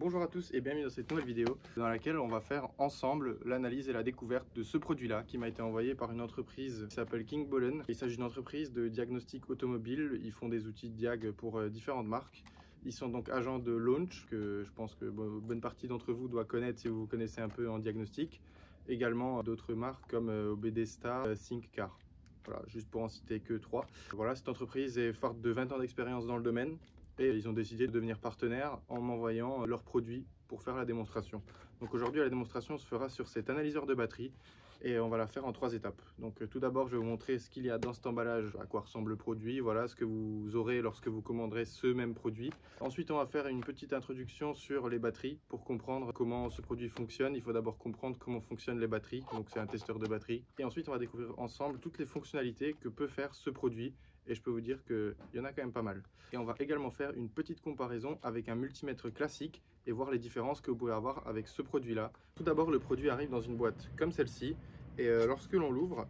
Bonjour à tous et bienvenue dans cette nouvelle vidéo dans laquelle on va faire ensemble l'analyse et la découverte de ce produit-là qui m'a été envoyé par une entreprise qui s'appelle King Bollen. Il s'agit d'une entreprise de diagnostic automobile. Ils font des outils de diag pour différentes marques. Ils sont donc agents de Launch, que je pense que bonne partie d'entre vous doit connaître si vous connaissez un peu en diagnostic. Également d'autres marques comme OBDSTA, ThinkCar. Voilà, juste pour en citer que 3. Voilà, cette entreprise est forte de 20 ans d'expérience dans le domaine. Et ils ont décidé de devenir partenaires en m'envoyant leurs produits pour faire la démonstration. Donc aujourd'hui, la démonstration se fera sur cet analyseur de batterie et on va la faire en 3 étapes. Donc tout d'abord, je vais vous montrer ce qu'il y a dans cet emballage, à quoi ressemble le produit, voilà ce que vous aurez lorsque vous commanderez ce même produit. Ensuite, on va faire une petite introduction sur les batteries pour comprendre comment ce produit fonctionne. Il faut d'abord comprendre comment fonctionnent les batteries, donc c'est un testeur de batterie. Et ensuite, on va découvrir ensemble toutes les fonctionnalités que peut faire ce produit. Et je peux vous dire qu'il y en a quand même pas mal. Et on va également faire une petite comparaison avec un multimètre classique et voir les différences que vous pouvez avoir avec ce produit-là. Tout d'abord, le produit arrive dans une boîte comme celle-ci. Et lorsque l'on l'ouvre,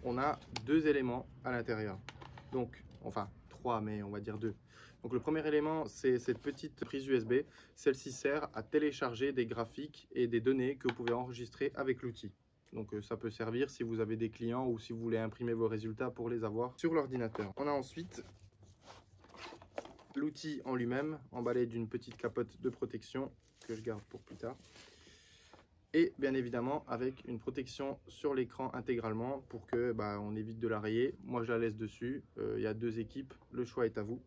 on a 2 éléments à l'intérieur. Donc, enfin 3, mais on va dire 2. Donc le premier élément, c'est cette petite prise USB. Celle-ci sert à télécharger des graphiques et des données que vous pouvez enregistrer avec l'outil. Donc ça peut servir si vous avez des clients ou si vous voulez imprimer vos résultats pour les avoir sur l'ordinateur. On a ensuite l'outil en lui-même, emballé d'une petite capote de protection que je garde pour plus tard. Et bien évidemment avec une protection sur l'écran intégralement pour que on évite de la rayer. Moi je la laisse dessus, il y a 2 équipes, le choix est à vous.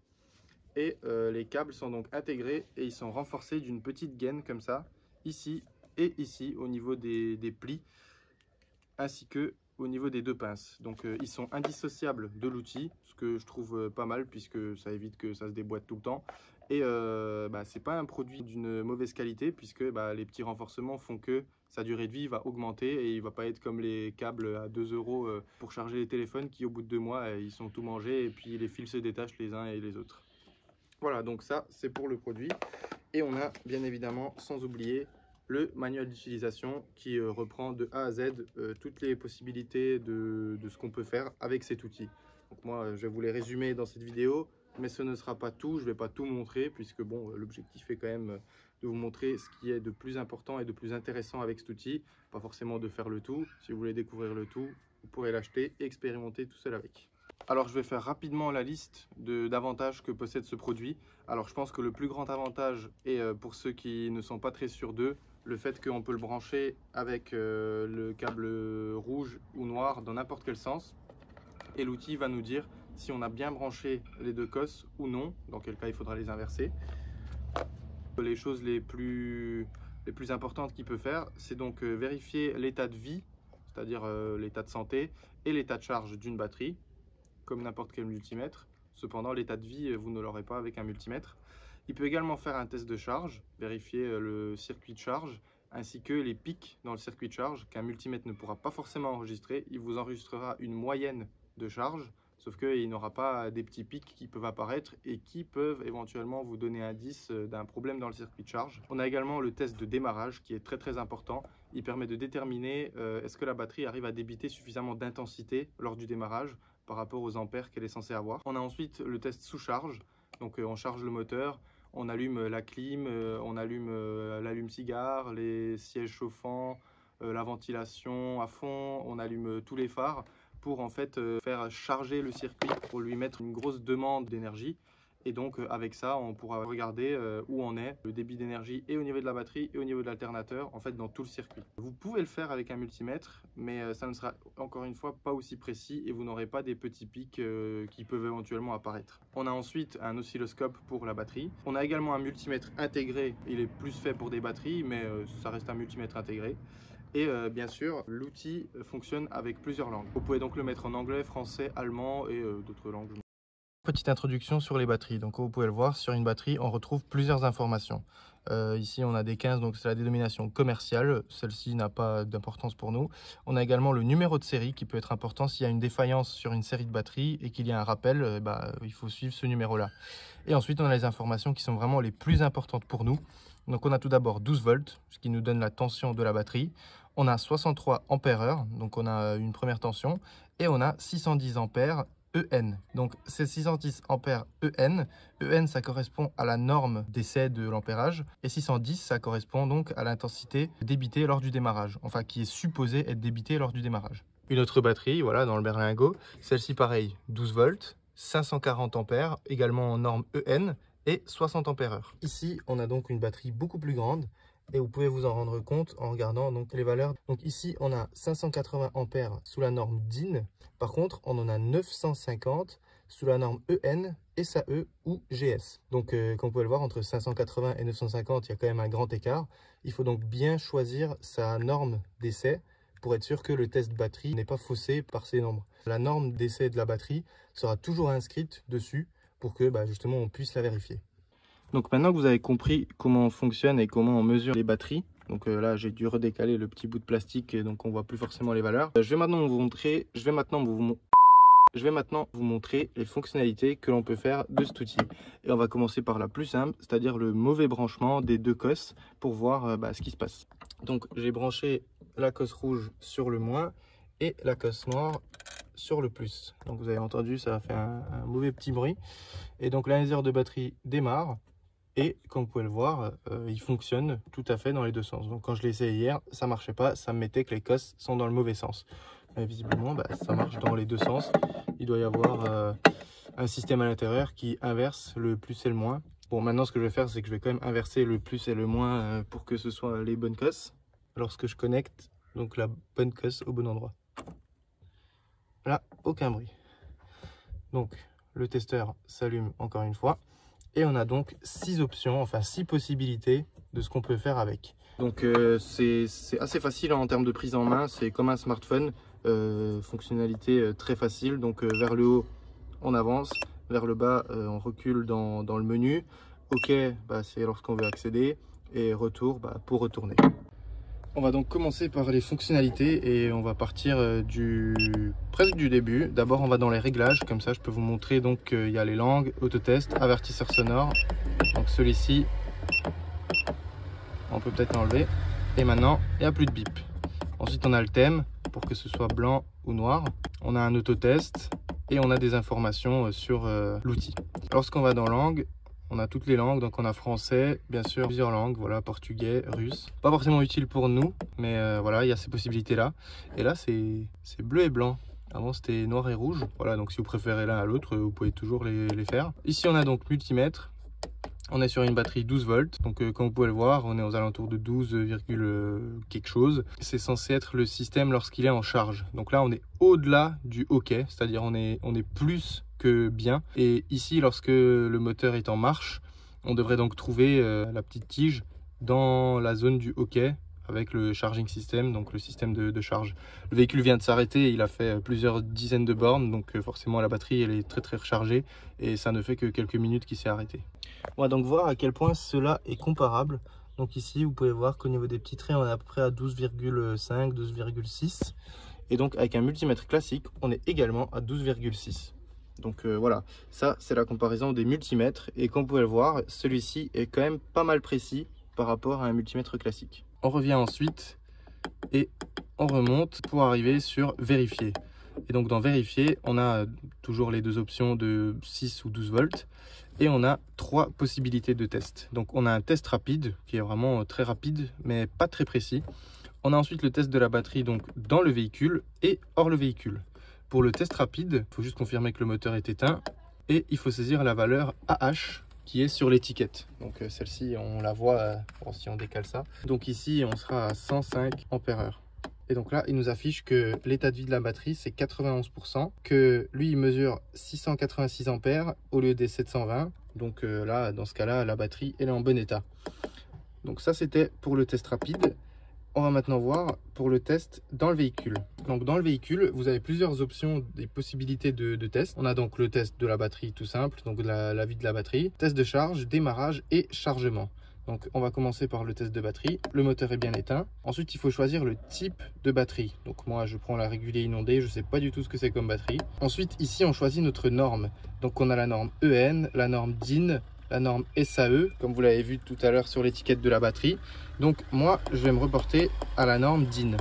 Et les câbles sont donc intégrés et ils sont renforcés d'une petite gaine comme ça, ici et ici au niveau des plis, ainsi que au niveau des 2 pinces. Donc ils sont indissociables de l'outil, ce que je trouve pas mal puisque ça évite que ça se déboîte tout le temps. Et c'est pas un produit d'une mauvaise qualité puisque les petits renforcements font que sa durée de vie va augmenter et il va pas être comme les câbles à 2 € pour charger les téléphones qui au bout de 2 mois ils sont tout mangés et puis les fils se détachent les uns et les autres. Voilà, donc ça c'est pour le produit. Et on a bien évidemment, sans oublier, le manuel d'utilisation qui reprend de A à Z toutes les possibilités de ce qu'on peut faire avec cet outil. Donc moi je vais vous les résumer dans cette vidéo, mais ce ne sera pas tout, je ne vais pas tout montrer puisque bon, l'objectif est quand même de vous montrer ce qui est de plus important et de plus intéressant avec cet outil, pas forcément de faire le tout. Si vous voulez découvrir le tout, vous pourrez l'acheter et expérimenter tout seul avec. Alors je vais faire rapidement la liste d'avantages que possède ce produit. Alors je pense que le plus grand avantage est pour ceux qui ne sont pas très sûrs d'eux, le fait qu'on peut le brancher avec le câble rouge ou noir dans n'importe quel sens. Et l'outil va nous dire si on a bien branché les 2 cosses ou non, dans quel cas il faudra les inverser. Les choses les plus importantes qu'il peut faire, c'est donc vérifier l'état de vie, c'est-à-dire l'état de santé et l'état de charge d'une batterie, comme n'importe quel multimètre. Cependant, l'état de vie, vous ne l'aurez pas avec un multimètre. Il peut également faire un test de charge, vérifier le circuit de charge, ainsi que les pics dans le circuit de charge, qu'un multimètre ne pourra pas forcément enregistrer. Il vous enregistrera une moyenne de charge, sauf qu'il n'aura pas des petits pics qui peuvent apparaître et qui peuvent éventuellement vous donner indice d'un problème dans le circuit de charge. On a également le test de démarrage qui est très important. Il permet de déterminer est-ce que la batterie arrive à débiter suffisamment d'intensité lors du démarrage par rapport aux ampères qu'elle est censée avoir. On a ensuite le test sous charge, donc on charge le moteur, on allume la clim, on allume l'allume-cigare, les sièges chauffants, la ventilation à fond, on allume tous les phares pour en fait faire charger le circuit, pour lui mettre une grosse demande d'énergie. Et donc avec ça, on pourra regarder où on est, le débit d'énergie et au niveau de la batterie et au niveau de l'alternateur, en fait dans tout le circuit. Vous pouvez le faire avec un multimètre, mais ça ne sera encore une fois pas aussi précis et vous n'aurez pas des petits pics qui peuvent éventuellement apparaître. On a ensuite un oscilloscope pour la batterie. On a également un multimètre intégré, il est plus fait pour des batteries, mais ça reste un multimètre intégré. Et bien sûr, l'outil fonctionne avec plusieurs langues. Vous pouvez donc le mettre en anglais, français, allemand et d'autres langues. Petite introduction sur les batteries. Donc comme vous pouvez le voir, sur une batterie, on retrouve plusieurs informations. Ici, on a des 15, donc c'est la dénomination commerciale. Celle-ci n'a pas d'importance pour nous. On a également le numéro de série qui peut être important s'il y a une défaillance sur une série de batteries et qu'il y a un rappel, il faut suivre ce numéro-là. Et ensuite, on a les informations qui sont vraiment les plus importantes pour nous. Donc on a tout d'abord 12 volts, ce qui nous donne la tension de la batterie. On a 63 ampères-heure, donc on a une première tension. Et on a 610 ampères EN. Donc c'est 610 ampères EN. EN, ça correspond à la norme d'essai de l'ampérage. Et 610, ça correspond donc à l'intensité débitée lors du démarrage. Enfin, qui est supposée être débitée lors du démarrage. Une autre batterie, voilà, dans le berlingot. Celle-ci, pareil, 12 volts, 540 ampères, également en norme EN et 60 ampères-heure. Ici, on a donc une batterie beaucoup plus grande. Et vous pouvez vous en rendre compte en regardant donc les valeurs. Donc ici, on a 580 ampères sous la norme DIN. Par contre, on en a 950 sous la norme EN, SAE ou GS. Donc, comme vous pouvez le voir, entre 580 et 950, il y a quand même un grand écart. Il faut donc bien choisir sa norme d'essai pour être sûr que le test batterie n'est pas faussé par ces nombres. La norme d'essai de la batterie sera toujours inscrite dessus pour que justement on puisse la vérifier. Donc maintenant que vous avez compris comment on fonctionne et comment on mesure les batteries, donc là j'ai dû redécaler le petit bout de plastique et donc on voit plus forcément les valeurs. Je vais maintenant vous montrer les fonctionnalités que l'on peut faire de cet outil. Et on va commencer par la plus simple, c'est-à-dire le mauvais branchement des deux cosses pour voir ce qui se passe. Donc j'ai branché la cosse rouge sur le moins et la cosse noire sur le plus. Donc vous avez entendu, ça a fait un mauvais petit bruit. Et donc l'analysateur de batterie démarre. Et comme vous pouvez le voir, il fonctionne tout à fait dans les deux sens. Donc quand je l'ai essayé hier, ça ne marchait pas, ça me mettait que les cosses sont dans le mauvais sens. Mais visiblement, ça marche dans les deux sens. Il doit y avoir un système à l'intérieur qui inverse le plus et le moins. Bon, maintenant ce que je vais faire, c'est que je vais quand même inverser le plus et le moins pour que ce soit les bonnes cosses. Lorsque je connecte donc la bonne cosse au bon endroit. Là, aucun bruit. Donc le testeur s'allume encore une fois. Et on a donc 6 options, enfin 6 possibilités de ce qu'on peut faire avec. Donc c'est assez facile en termes de prise en main, c'est comme un smartphone, fonctionnalité très facile. Donc vers le haut, on avance, vers le bas, on recule dans le menu. OK, c'est lorsqu'on veut accéder, et retour pour retourner. On va donc commencer par les fonctionnalités et on va partir presque du début. D'abord, on va dans les réglages, comme ça je peux vous montrer. Donc il y a les langues, autotest, avertisseur sonore. Donc celui-ci, on peut peut-être l'enlever. Et maintenant, il n'y a plus de bip. Ensuite, on a le thème pour que ce soit blanc ou noir. On a un autotest et on a des informations sur l'outil. Lorsqu'on va dans langue, on a toutes les langues, donc on a français, bien sûr, plusieurs langues, voilà, portugais, russe. Pas forcément utile pour nous, mais voilà, il y a ces possibilités-là. Et là, c'est bleu et blanc. Avant, c'était noir et rouge. Voilà, donc si vous préférez l'un à l'autre, vous pouvez toujours les faire. Ici, on a donc multimètre. On est sur une batterie 12 volts, donc comme vous pouvez le voir, on est aux alentours de 12, quelque chose. C'est censé être le système lorsqu'il est en charge. Donc là, on est au-delà du OK, c'est-à-dire on est plus que bien. Et ici, lorsque le moteur est en marche, on devrait donc trouver la petite tige dans la zone du OK avec le charging system, donc le système de charge. Le véhicule vient de s'arrêter, il a fait plusieurs dizaines de bornes, donc forcément la batterie elle est très rechargée et ça ne fait que quelques minutes qu'il s'est arrêté. On va donc voir à quel point cela est comparable. Donc ici vous pouvez voir qu'au niveau des petits traits on est à peu près à 12,5, 12,6 et donc avec un multimètre classique on est également à 12,6. Donc voilà, ça c'est la comparaison des multimètres et comme vous pouvez le voir, celui-ci est quand même pas mal précis par rapport à un multimètre classique. On revient ensuite et on remonte pour arriver sur vérifier. Et donc dans vérifier, on a toujours les deux options de 6 ou 12 volts et on a 3 possibilités de test. Donc on a un test rapide qui est vraiment très rapide mais pas très précis. On a ensuite le test de la batterie donc dans le véhicule et hors le véhicule. Pour le test rapide, il faut juste confirmer que le moteur est éteint et il faut saisir la valeur AH qui est sur l'étiquette. Donc celle-ci, on la voit si on décale ça. Donc ici, on sera à 105 ampères-heure. Et donc là, il nous affiche que l'état de vie de la batterie, c'est 91%, que lui, il mesure 686 ampères au lieu des 720. Donc là, dans ce cas-là, la batterie, elle est en bon état. Donc ça, c'était pour le test rapide. On va maintenant voir pour le test dans le véhicule. Donc dans le véhicule, vous avez plusieurs options, des possibilités de test. On a donc le test de la batterie tout simple, donc la vie de la batterie, test de charge, démarrage et chargement. Donc on va commencer par le test de batterie. Le moteur est bien éteint. Ensuite, il faut choisir le type de batterie. Donc moi, je prends la régulier inondée. Je ne sais pas du tout ce que c'est comme batterie. Ensuite, ici, on choisit notre norme. Donc on a la norme EN, la norme DIN, la norme SAE, comme vous l'avez vu tout à l'heure sur l'étiquette de la batterie. Donc moi, je vais me reporter à la norme DIN.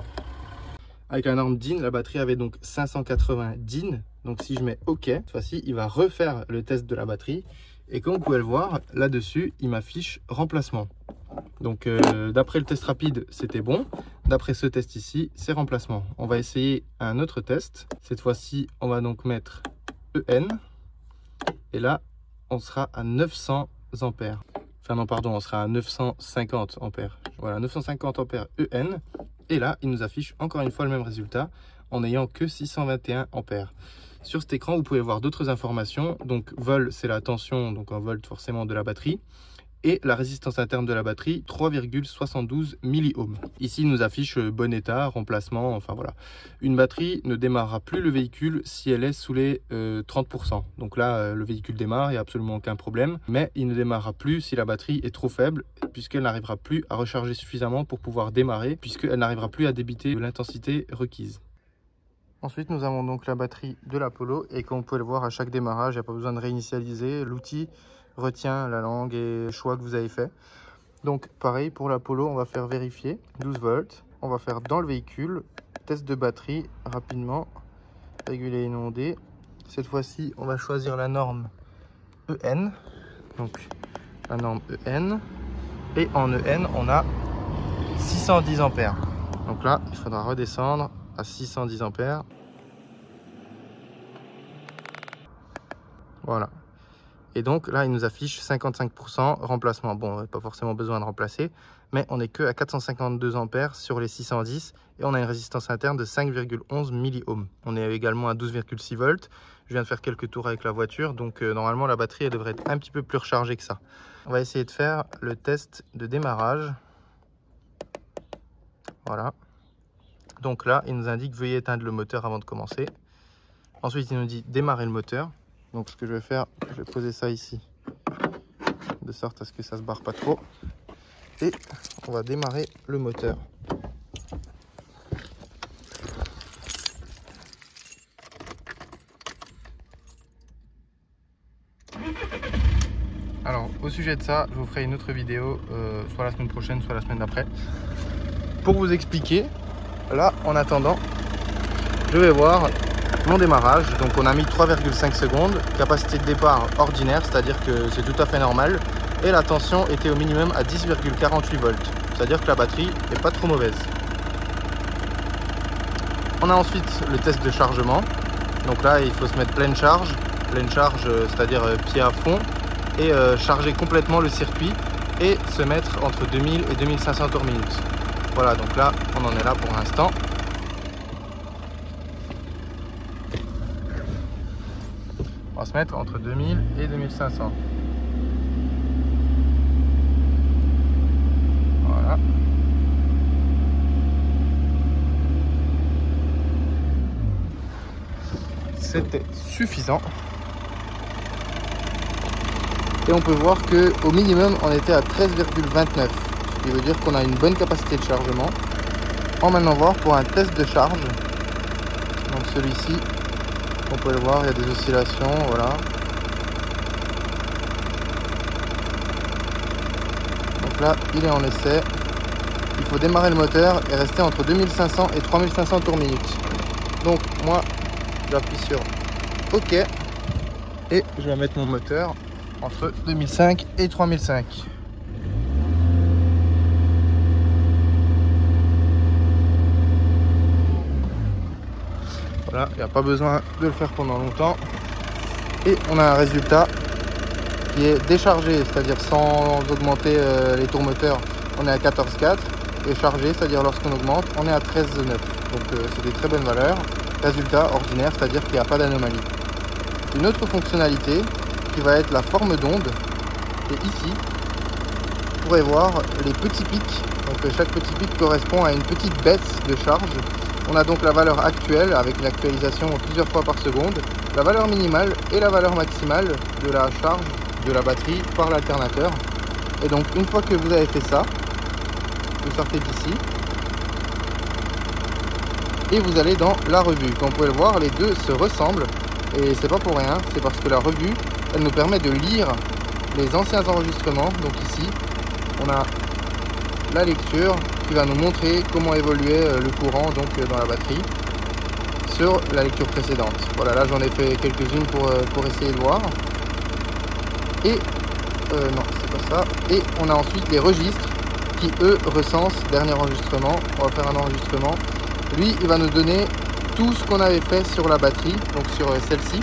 Avec la norme DIN, la batterie avait donc 580 DIN, Donc si je mets OK, cette fois-ci, il va refaire le test de la batterie. Et comme vous pouvez le voir, là-dessus, il m'affiche remplacement. Donc d'après le test rapide, c'était bon. D'après ce test ici, c'est remplacement. On va essayer un autre test. Cette fois-ci, on va donc mettre EN. Et là, on sera à 900 ampères. Enfin non, pardon, on sera à 950 ampères. Voilà, 950 ampères EN. Et là, il nous affiche encore une fois le même résultat en n'ayant que 621 ampères. Sur cet écran, vous pouvez voir d'autres informations. Donc vol, c'est la tension, donc en volt forcément de la batterie. Et la résistance interne de la batterie, 3,72 milliohms. Ici, il nous affiche bon état, remplacement, enfin voilà. Une batterie ne démarrera plus le véhicule si elle est sous les 30%. Donc là, le véhicule démarre, il n'y a absolument aucun problème. Mais il ne démarrera plus si la batterie est trop faible, puisqu'elle n'arrivera plus à recharger suffisamment pour pouvoir démarrer, puisqu'elle n'arrivera plus à débiter l'intensité requise. Ensuite, nous avons donc la batterie de l'Apollo. Et comme vous pouvez le voir, à chaque démarrage, il n'y a pas besoin de réinitialiser. L'outil retient la langue et le choix que vous avez fait. Donc pareil pour l'Apollo, on va faire vérifier 12 volts. On va faire dans le véhicule, test de batterie rapidement, réguler et inondé. Cette fois-ci, on va choisir la norme EN. Donc la norme EN. Et en EN, on a 610 ampères. Donc là, il faudra redescendre à 610 ampères. Voilà. Et donc là, il nous affiche 55% remplacement. Bon, pas forcément besoin de remplacer, mais on n'est que à 452 ampères sur les 610 et on a une résistance interne de 5,11 milliohms. On est également à 12,6 volts. Je viens de faire quelques tours avec la voiture, donc normalement la batterie elle devrait être un petit peu plus rechargée que ça. On va essayer de faire le test de démarrage. Voilà. Donc là, il nous indique veuillez éteindre le moteur avant de commencer. Ensuite, il nous dit démarrer le moteur. Donc ce que je vais faire, je vais poser ça ici, de sorte à ce que ça se barre pas trop. Et on va démarrer le moteur. Alors au sujet de ça, je vous ferai une autre vidéo, soit la semaine prochaine, soit la semaine d'après, pour vous expliquer. Là, en attendant, je vais voir mon démarrage. Donc on a mis 3,5 secondes, capacité de départ ordinaire, c'est-à-dire que c'est tout à fait normal, et la tension était au minimum à 10,48 volts, c'est-à-dire que la batterie n'est pas trop mauvaise. On a ensuite le test de chargement. Donc là, il faut se mettre pleine charge, c'est-à-dire pied à fond, et charger complètement le circuit et se mettre entre 2000 et 2500 tours minute. Voilà, donc là, on en est là pour l'instant. On va se mettre entre 2000 et 2500. Voilà. C'était suffisant. Et on peut voir que au minimum, on était à 13,29. Ce qui veut dire qu'on a une bonne capacité de chargement. On va maintenant voir pour un test de charge. Donc celui-ci. On peut le voir, il y a des oscillations, voilà. Donc là, il est en essai. Il faut démarrer le moteur et rester entre 2500 et 3500 tours minute. Donc moi, j'appuie sur OK et je vais mettre mon moteur entre 2005 et 3005. Voilà, il n'y a pas besoin de le faire pendant longtemps. Et on a un résultat qui est déchargé, c'est-à-dire sans augmenter les tours moteurs, on est à 14,4. Et chargé, c'est-à-dire lorsqu'on augmente, on est à 13,9. Donc c'est des très bonnes valeurs. Résultat ordinaire, c'est-à-dire qu'il n'y a pas d'anomalie. Une autre fonctionnalité qui va être la forme d'onde. Et ici, vous pourrez voir les petits pics. Donc chaque petit pic correspond à une petite baisse de charge. On a donc la valeur actuelle avec une actualisation plusieurs fois par seconde, la valeur minimale et la valeur maximale de la charge de la batterie par l'alternateur. Et donc une fois que vous avez fait ça, vous sortez d'ici et vous allez dans la revue. Comme vous pouvez le voir, les deux se ressemblent et c'est pas pour rien, c'est parce que la revue, elle nous permet de lire les anciens enregistrements. Donc ici, on a la lecture qui va nous montrer comment évoluait le courant donc dans la batterie. sur la lecture précédente. Voilà, là j'en ai fait quelques-unes pour essayer de voir. Et non, c'est pas ça. Et on a ensuite les registres qui eux recensent dernier enregistrement. On va faire un enregistrement. Lui, il va nous donner tout ce qu'on avait fait sur la batterie, donc sur celle-ci.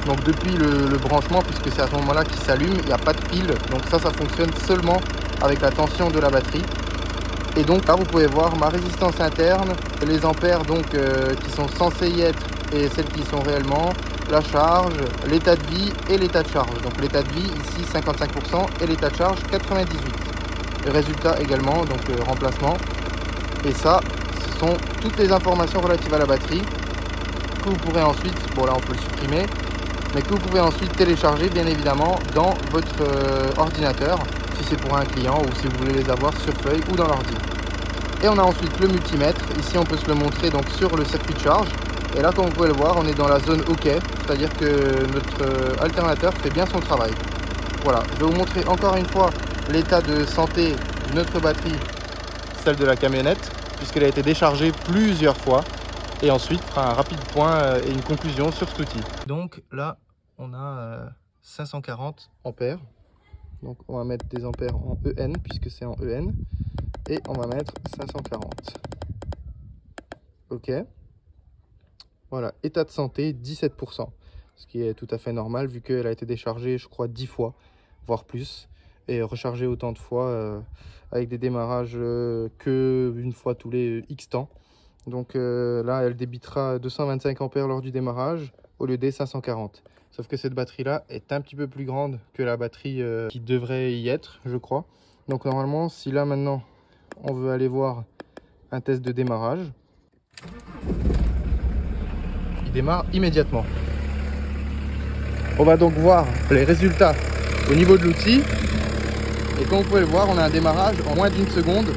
Donc depuis le branchement, puisque c'est à ce moment-là qu'il s'allume, il n'y a pas de pile. Donc ça fonctionne seulement avec la tension de la batterie. Et donc là, vous pouvez voir ma résistance interne, les ampères donc qui sont censés y être et celles qui y sont réellement, la charge, l'état de vie et l'état de charge. Donc l'état de vie ici 55% et l'état de charge 98%. Le résultat également, donc remplacement. Et ça, ce sont toutes les informations relatives à la batterie que vous pourrez ensuite, bon là on peut le supprimer, mais que vous pouvez ensuite télécharger bien évidemment dans votre ordinateur, si c'est pour un client ou si vous voulez les avoir sur feuille ou dans l'ordi. Et on a ensuite le multimètre, ici on peut se le montrer donc sur le circuit de charge. Et là comme vous pouvez le voir, on est dans la zone OK, c'est-à-dire que notre alternateur fait bien son travail. Voilà, je vais vous montrer encore une fois l'état de santé de notre batterie, celle de la camionnette, puisqu'elle a été déchargée plusieurs fois. Et ensuite, on fera un rapide point et une conclusion sur cet outil. Donc là, on a 540 ampères. Donc on va mettre des ampères en EN, puisque c'est en EN. Et on va mettre 540. OK. Voilà, état de santé 17%. Ce qui est tout à fait normal, vu qu'elle a été déchargée, je crois, 10 fois, voire plus. Et rechargée autant de fois, avec des démarrages que une fois tous les X temps. Donc là, elle débitera 225 ampères lors du démarrage au lieu des 540. Sauf que cette batterie-là est un petit peu plus grande que la batterie qui devrait y être, je crois. Donc normalement, si là maintenant, on veut aller voir un test de démarrage, il démarre immédiatement. On va donc voir les résultats au niveau de l'outil. Et comme vous pouvez le voir, on a un démarrage en moins d'une seconde.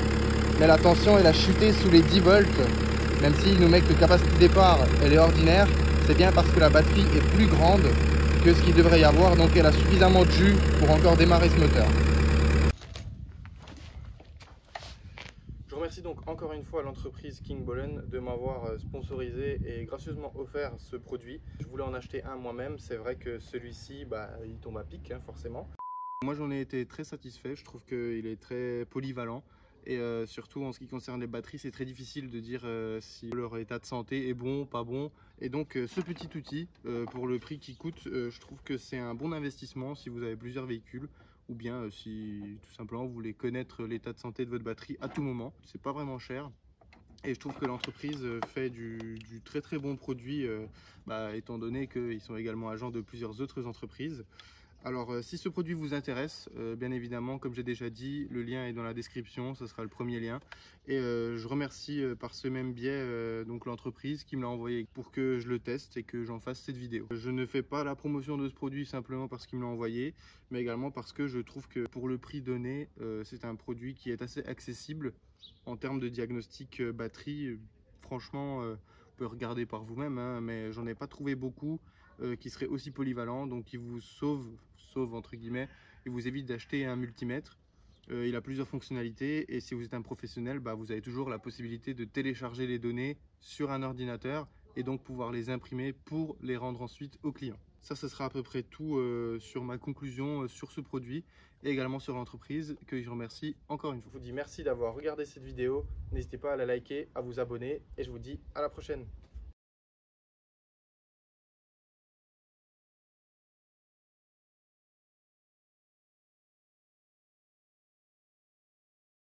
Mais la tension, elle a chuté sous les 10 volts. Même s'il nous met que la capacité de départ, elle est ordinaire, c'est bien parce que la batterie est plus grande que ce qu'il devrait y avoir. Donc elle a suffisamment de jus pour encore démarrer ce moteur. Je remercie donc encore une fois l'entreprise King Bollen de m'avoir sponsorisé et gracieusement offert ce produit. Je voulais en acheter un moi-même. C'est vrai que celui-ci, il tombe à pic, hein, forcément. Moi j'en ai été très satisfait. Je trouve qu'il est très polyvalent. Et surtout en ce qui concerne les batteries, c'est très difficile de dire si leur état de santé est bon, pas bon. Et donc ce petit outil, pour le prix qu'il coûte, je trouve que c'est un bon investissement si vous avez plusieurs véhicules. Ou bien si tout simplement vous voulez connaître l'état de santé de votre batterie à tout moment. C'est pas vraiment cher. Et je trouve que l'entreprise fait du très très bon produit, étant donné qu'ils sont également agents de plusieurs autres entreprises. Alors si ce produit vous intéresse, bien évidemment, comme j'ai déjà dit, le lien est dans la description, ce sera le premier lien. Et je remercie par ce même biais donc l'entreprise qui me l'a envoyé pour que je le teste et que j'en fasse cette vidéo. Je ne fais pas la promotion de ce produit simplement parce qu'il me l'a envoyé, mais également parce que je trouve que pour le prix donné, c'est un produit qui est assez accessible en termes de diagnostic batterie. Franchement, vous pouvez regarder par vous-même, hein, mais j'en ai pas trouvé beaucoup qui seraient aussi polyvalents, donc qui vous sauve entre guillemets, et vous évite d'acheter un multimètre. Il a plusieurs fonctionnalités et si vous êtes un professionnel, vous avez toujours la possibilité de télécharger les données sur un ordinateur et donc pouvoir les imprimer pour les rendre ensuite au client. Ça, ce sera à peu près tout sur ma conclusion sur ce produit et également sur l'entreprise que je remercie encore une fois. Je vous dis merci d'avoir regardé cette vidéo. N'hésitez pas à la liker, à vous abonner et je vous dis à la prochaine.